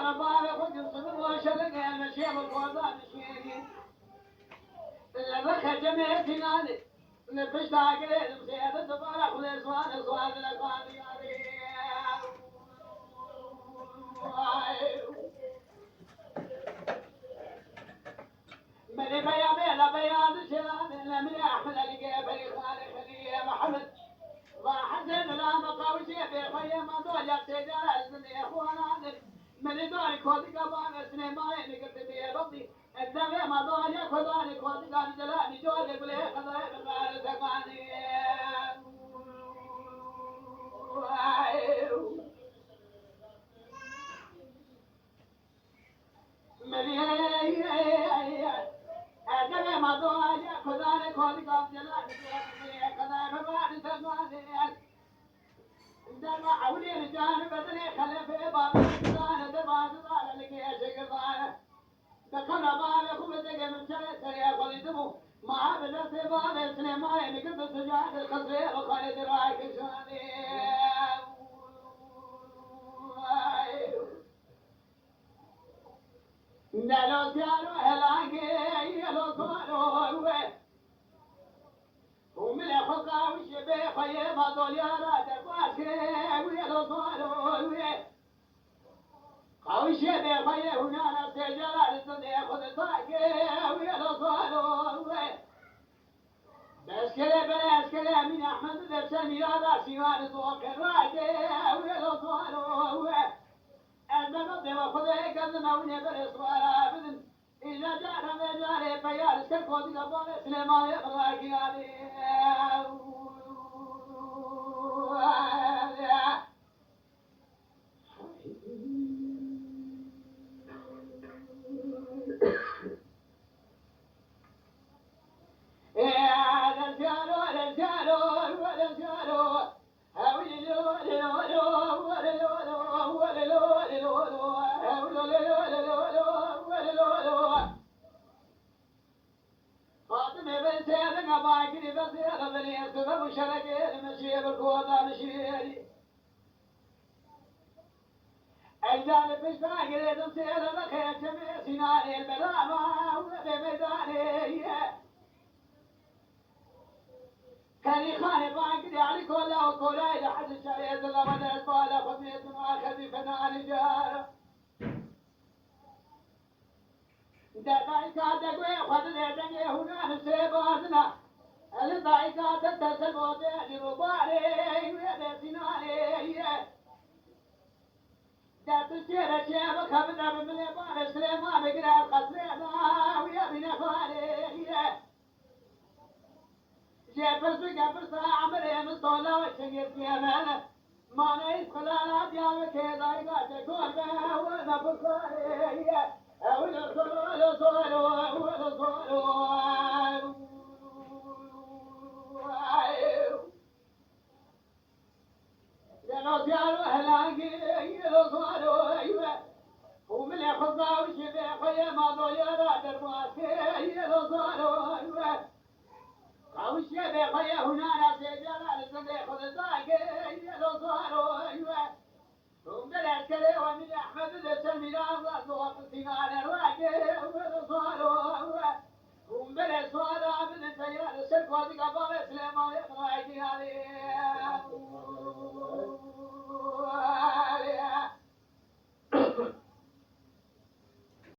دكان بابا خد صدر وشلق المشي والقوضة مشيني الرخة جميع تناني نفش تاكل المسيادة تبارك والإسوان إسوان الأقوان ياري مني بيا بيلا بياض شلان لمن أحمد لقى بني خالي خليه محمد وحسن لا مقاوشي بخيا ما دولة تجارة الزني أخوانا من دوري كودي قبان سنة ما ينقل بي ربي الدمي ما دولة كوداني كودي قان جلاني جولي بلي خضاي بغار تقاني الدمي ما دولة كوداني كودي قان جلاني جولي خضاي بغار تقاني دمع ولي رجال بدني خلف باب الزان دبا زال لك يا شقفان دخل باب خبزك من شرط يا قلدمو ما بدا باب سنه ما ينقض سجاد القصر وخالد رايك شاني نالو سيارو هلاقي يلو صارو ومن الحقا وشبه خيب هذول يا راد الفاشي ويلو صاروا قوي شبه خيب هنا نفس جلال الصديق خذ الفاشي ويلو صاروا بس كلا من احمد الدرساني هذا سيوان صوك الراجي ويلو صاروا المنطقة وخذ قدنا ونبر صوارا بدن إذا جاءنا مجاري بيار سكوت قبل سليمان يبراكي عليه فاطمة بنت سيدنا باكر بس يا بني السبب وشرك المشي بالقوة مشيري أجدال بشتاق ليدم سيدنا خير جميع سناني البلامة وفي ميداني كان خاني باكر يعني كلها وكلها إلى حد الشريعة لمن الفالة خميت مؤاخذ فنان جاره دايكا دقوي خد دقي هنا نسيباتنا الدايكا تتسل بودي رباري ويا سناني دا تشير شيب خبنا من بار سليمان بقرا قصرنا ويا بنا فاري جابر سجابر سامر من طولا وشير كيانا ما نيس خلال ديا كذا تقول وانا بكاري أول صلوا صلوا أول صلوا لو جالوا هلاقي لو صلوا أيوة ومن يخضع وشبه خيا ما ضيع درباسي لو صلوا أيوة أو شبه خيا هنا ناس جلال صديق الزاكي لو صلوا أيوة ومن العسكري ومن أحمد السلمي الله صوت السنان الواقع وصاروا ومن السؤال من السيارة الشرق وذي قبل سليمان يطلع عليه